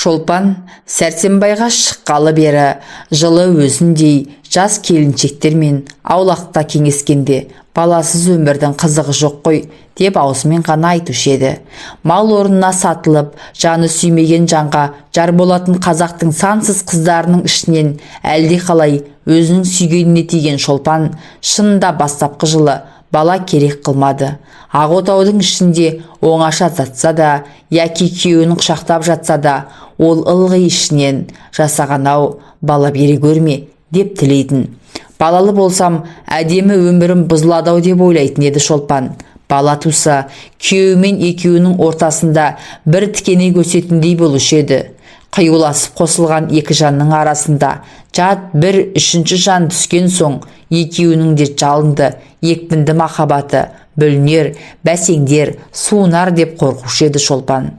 Шолпан Сәрсенбайға шыққалы бері жылы өзіндей жас келіншектермен аулақта кеңескенде баласыз өмірдің қызығы жоқ қой деп аузымен ғана айтушы еді. Мал орнына сатылып, жаны сүймеген жанға жар болатын қазақтың сансыз қыздарының ішінен әлде қалай өзінің сүйгеніне тиген Шолпан шынында бастапқы жылы бала керек қылмады. Ақ-отаудың ішінде оңаша жатса да, яки күйеуін құшақтап жатса да, ол ылғи ішінен жасаған-ау, бала бере көрме деп тілейтін. Балалы болсам, әдемі өмірім бұзылады-ау деп ойлайтын еді Шолпан. Бала туса, күйеуімен екеуінің ортасында бір тікеней көсетіндей болушы еді. Қиюласып қосылған екі жанның арасында жат бір үшінші жан түскен соң, екеуінің де жалынды, екпінді махаббаты бүлінер, бәсеңдер, суынар деп қорқушы еді Шолпан.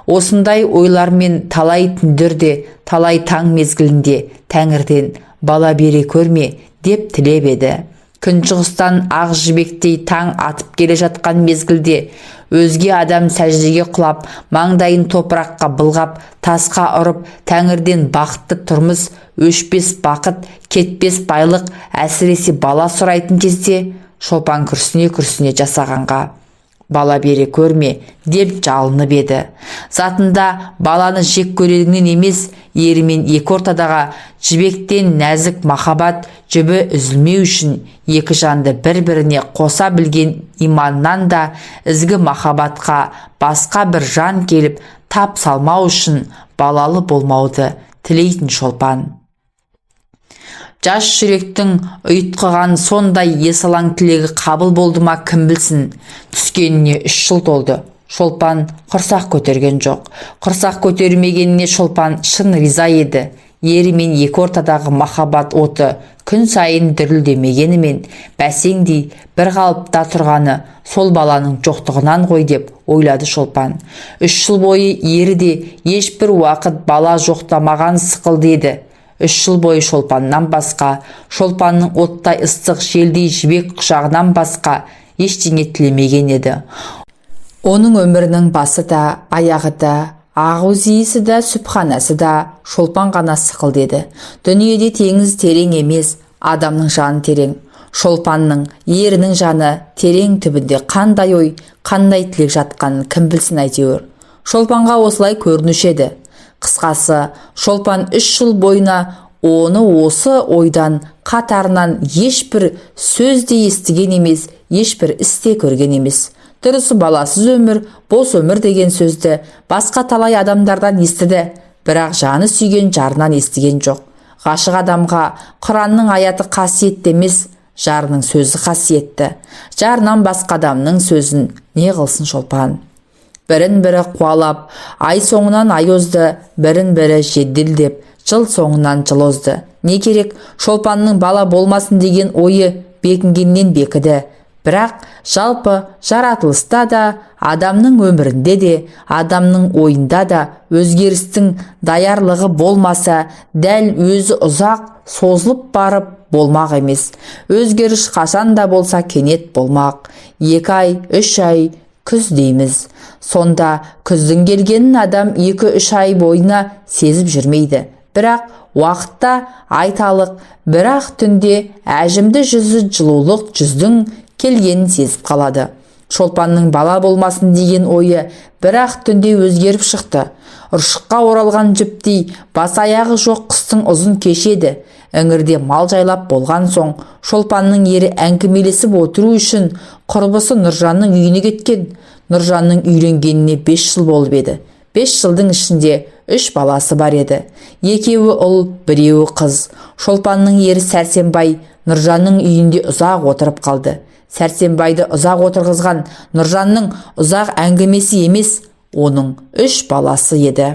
Осындай ойлармен талай түндерде, талай таң мезгілінде Тәңірден бала бере көрме деп тілеп еді. Күншығыстан ақ жібектей таң атып келе жатқан мезгілде өзге адам сәждеге құлап, маңдайын топыраққа былғап, тасқа ұрып, Тәңірден бақытты тұрмыс, өшпес бақыт, кетпес байлық, әсіресе бала сұрайтын кезде Шолпан күрсіне жасағанға бала бере көрме деп жалынып еді. Затында баланы жек көрерінен емес, ерімен екі ортадағы жібектен нәзік махаббат жібі үзілмеу үшін екі жанды бір-біріне қоса білген иманнан да ізгі махаббатқа басқа бір жан келіп тап салмау үшін балалы болмауды тілейтін Шолпан. Жас жүректің ұйытқыған сондай есалаң тілегі қабыл болды ма кім білсін. Түскеніне 3 жыл толды. Шолпан құрсақ көтерген жоқ. Құрсақ көтермегеніне Шолпан шын риза еді. Ерімен екі ортадағы махаббат оты күн сайын дүрілдемегенімен бәсеңдей бір қалыпта тұрғаны сол баланың жоқтығынан ғой деп ойлады Шолпан. 3 жыл бойы ері де ешбір уақыт бала жоқтамаған сықылды еді. 3 жыл бойы Шолпаннан басқа, Шолпанның оттай ыстық желдей жібек құшағынан басқа ештеңе тілемеген еді. Оның өмірінің басы да, аяғы да, ағузиісі да, сүбханасы да Шолпан ғана сықылды еді. Дүниеде теңіз терең емес, адамның жаны терең. Шолпанның, ерінің жаны терең түбінде қандай ой, қандай тілек жатқанын кім білсін әйтеуір. Шолпанға осылай көрінуші еді. Қысқасы, Шолпан 3 жыл бойына оны осы ойдан қатарынан ешбір сөзде естіген емес, ешбір істе көрген емес. Дұрысы баласыз өмір, бос өмір деген сөзді басқа талай адамдардан естіді, бірақ жаны сүйген жарынан естіген жоқ. Ғашық адамға Құранның аяты қасиетті емес, жарының сөзі қасиетті. Жарынан басқа адамның сөзін не қылсын Шолпан? Бірін-бірі қуалап, ай соңынан ай озды, бірін-бірі жеделдеп, жыл соңынан жыл озды. Не керек, Шолпанның бала болмасын деген ойы бекінгеннен бекіді. Бірақ жалпы жаратылыста да, адамның өмірінде де, адамның ойында да өзгерістің даярлығы болмаса, дәл өзі ұзақ созылып барып болмақ емес. Өзгеріс қашан да болса кенет болмақ. 2 ай, 3 ай, күз дейміз. Сонда күздің келгенін адам 2-3 ай бойына сезіп жүрмейді. Бірақ уақытта айталық, бірақ түнде әжімді жүзі жылулық жүздің келгенін сезіп қалады. Шолпанның бала болмасын деген ойы бірақ түнде өзгеріп шықты. Ұршыққа оралған жіптей бас аяғы жоқ қыстың ұзын кешеді. Іңірде мал жайлап болған соң, Шолпанның ері әңгімелесіп отыру үшін құрбысы Нұржанның үйіне кеткен. Нұржанның үйленгеніне 5 жыл болып еді. 5 жылдың ішінде 3 баласы бар еді. 2-еуі ұл, 1-еуі қыз. Шолпанның ері Сәрсенбай Нұржанның үйінде ұзақ отырып қалды. Сәрсенбайды ұзақ отырғызған Нұржанның ұзақ әңгімесі емес, оның 3 баласы еді.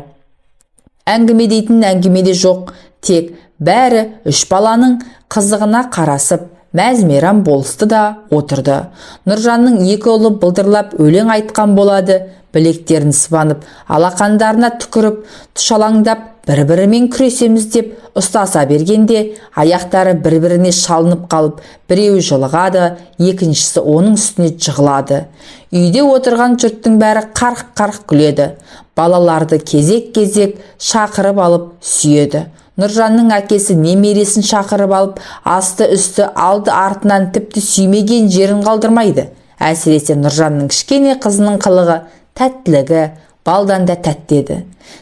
Әңгіме дейтін әңгімеде жоқ, тек бәрі 3 баланың қызығына қарасып, мәз-мейрам болысты да отырды. Нұржанның 2 ұлы былдырлап өлең айтқан болады, білектерін сыбанып, алақандарына түкіріп, тұшалаңдап, бір-бірімен күресеміз деп ұстаса бергенде, аяқтары бір-біріне шалынып қалып, біреуі жылығады, екіншісі оның үстіне жығылады. Үйде отырған жұрттың бәрі қарқ-қарқ күледі. балаларды кезек-кезек шақырып алып сүйеді. Нұржанның әкесі немересін шақырып алып асты-үсті алды-артынан тіпті сүймеген жерін қалдырмайды. Әсіресе Нұржанның кішкене қызының қылығы, тәттілігі балдан да тәтті еді.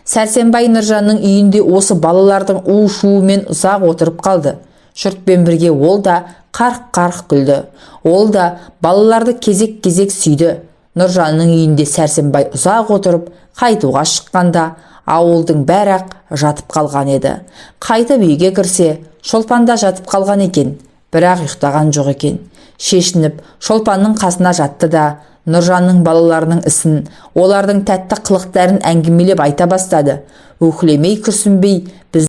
Сәрсенбай Нұржанның үйінде осы балалардың у-шуымен ұзақ отырып қалды. Жұртпен бірге ол да қарқ-қарқ күлді. Ол да балаларды кезек-кезек сүйді. Нұржанның үйінде Сәрсенбай ұзақ отырып қайтуға шыққанда ауылдың бәрі-ақ жатып қалған еді. Қайтып үйге кірсе, Шолпан да жатып қалған екен, бірақ ұйықтаған жоқ екен. Шешініп, Шолпанның қасына жатты да Нұржанның балаларының ісін, олардың тәтті қылықтарын әңгімелеп айта бастады. Өкілемей күрсінбей,